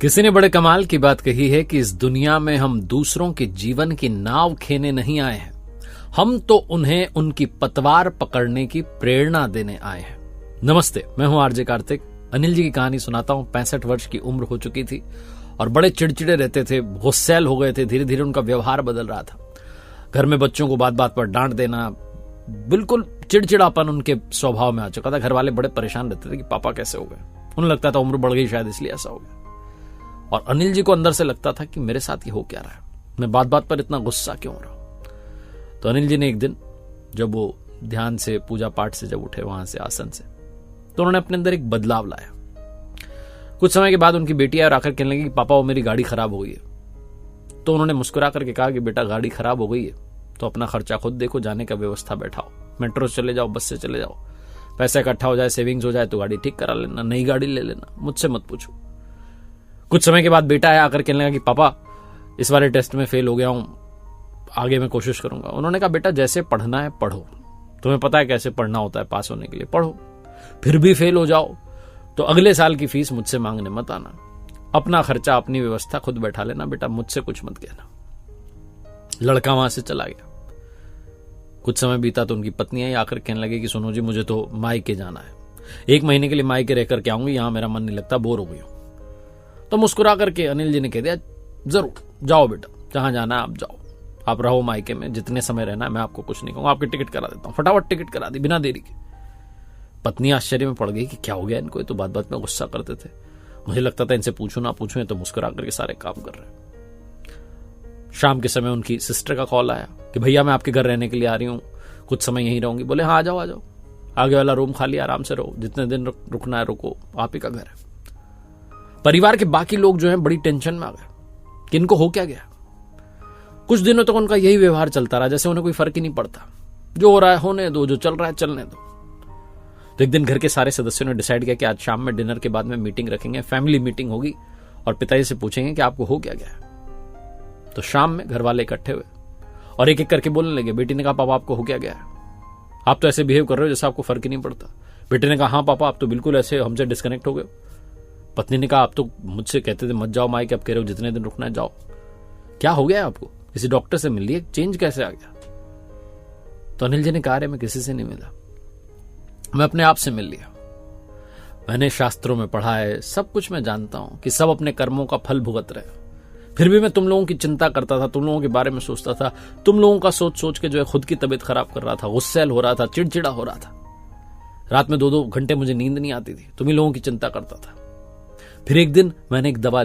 किसी ने बड़े कमाल की बात कही है कि इस दुनिया में हम दूसरों के जीवन की नाव खेने नहीं आए हैं, हम तो उन्हें उनकी पतवार पकड़ने की प्रेरणा देने आए हैं। नमस्ते, मैं हूं आरजे कार्तिक। अनिल जी की कहानी सुनाता हूं। 65 वर्ष की उम्र हो चुकी थी और बड़े चिड़चिड़े रहते थे, गुस्सैल हो गए थे। धीरे धीरे उनका व्यवहार बदल रहा था। घर में बच्चों को बात बात पर डांट देना, बिल्कुल चिड़चिड़ापन उनके स्वभाव में आ चुका था। घर वाले बड़े परेशान रहते थे कि पापा कैसे हो गए। उन्हें लगता था उम्र बढ़ गई शायद इसलिए ऐसा हो गया। और अनिल जी को अंदर से लगता था कि मेरे साथ ये हो क्या रहा है, मैं बात बात पर इतना गुस्सा क्यों हो रहा हूं। तो अनिल जी ने एक दिन जब वो ध्यान से, पूजा पाठ से जब उठे वहां से, आसन से, तो उन्होंने अपने अंदर एक बदलाव लाया। कुछ समय के बाद उनकी बेटी आई और आकर कहने लगी कि पापा वो मेरी गाड़ी खराब हो गई है। तो उन्होंने मुस्कुरा करके कहा कि बेटा गाड़ी खराब हो गई है तो अपना खर्चा खुद देखो, जाने का व्यवस्था बैठाओ, मेट्रो से चले जाओ, बस से चले जाओ, पैसा इकट्ठा हो जाए, सेविंग्स हो जाए तो गाड़ी ठीक करा लेना, नई गाड़ी ले लेना, मुझसे मत पूछो। कुछ समय के बाद बेटा आया, आकर कहने लगा कि पापा इस वाले टेस्ट में फेल हो गया हूं, आगे मैं कोशिश करूंगा। उन्होंने कहा बेटा जैसे पढ़ना है पढ़ो, तुम्हें पता है कैसे पढ़ना होता है पास होने के लिए, पढ़ो। फिर भी फेल हो जाओ तो अगले साल की फीस मुझसे मांगने मत आना, अपना खर्चा अपनी व्यवस्था खुद बैठा लेना, बेटा मुझसे कुछ मत कहना। लड़का वहां से चला गया। कुछ समय बीता तो उनकी पत्नी आई, आकर कहने लगी कि सुनो जी मुझे तो मायके जाना है, 1 महीने के लिए मायके रहकर के आऊंगी, यहां मेरा मन नहीं लगता, बोर हो गई हूं। तो मुस्कुरा करके अनिल जी ने कह दिया जरूर जाओ बेटा, जहां जाना है आप जाओ, आप रहो मायके में, जितने समय रहना है, मैं आपको कुछ नहीं कहूंगा, आपकी टिकट करा देता हूं। फटाफट टिकट करा दी बिना देरी के। पत्नी आश्चर्य में पड़ गई कि क्या हो गया इनको, ये तो बात बात में गुस्सा करते थे, मुझे लगता था इनसे पूछूं ना पूछूं, तो मुस्कुरा करके सारे काम कर रहे हैं। शाम के समय उनकी सिस्टर का कॉल आया कि भैया मैं आपके घर रहने के लिए आ रही हूं, कुछ समय यहीं रहूंगी। बोले हाँ आ जाओ आ जाओ, आगे वाला रूम खाली, आराम से रहो, जितने दिन रुकना है रुको, आप ही का घर है। परिवार के बाकी लोग जो हैं बड़ी टेंशन में आ गए कि इनको हो क्या गया। कुछ दिनों तक उनका यही व्यवहार चलता रहा, जैसे उन्हें कोई फर्क ही नहीं पड़ता, जो हो रहा है होने दो, जो चल रहा है चलने दो। तो एक दिन घर के सारे सदस्यों ने डिसाइड किया कि आज शाम में डिनर के बाद में मीटिंग रखेंगे, फैमिली मीटिंग होगी और पिताजी से पूछेंगे कि आपको हो क्या गया। तो शाम में घर वाले इकट्ठे हुए और एक एक करके बोलने लगे। बेटी ने कहा पापा आपको हो क्या गया है, आप तो ऐसे बिहेव कर रहे हो जैसे आपको फर्क ही नहीं पड़ता। बेटे ने कहा हाँ पापा आप तो बिल्कुल ऐसे हमसे डिस्कनेक्ट हो गए। पत्नी ने कहा आप तो मुझसे कहते थे मत जाओ मायके, अब कह रहे हो जितने दिन रुकना है जाओ, क्या हो गया आपको, किसी डॉक्टर से मिल लिए, चेंज कैसे आ गया। तो अनिल जी ने कहा मैं किसी से नहीं मिला, मैं अपने आप से मिल लिया। मैंने शास्त्रों में पढ़ा है, सब कुछ मैं जानता हूं कि सब अपने कर्मों का फल भुगत रहे, फिर भी मैं तुम लोगों की चिंता करता था, तुम लोगों के बारे में सोचता था, तुम लोगों का सोच सोच के जो है खुद की तबीयत खराब कर रहा था, गुस्सैल हो रहा था, चिड़चिड़ा हो रहा था। रात में 2-2 घंटे मुझे नींद नहीं आती थी, तुम ही लोगों की चिंता करता था। फिर एक दिन मैंने एक दवा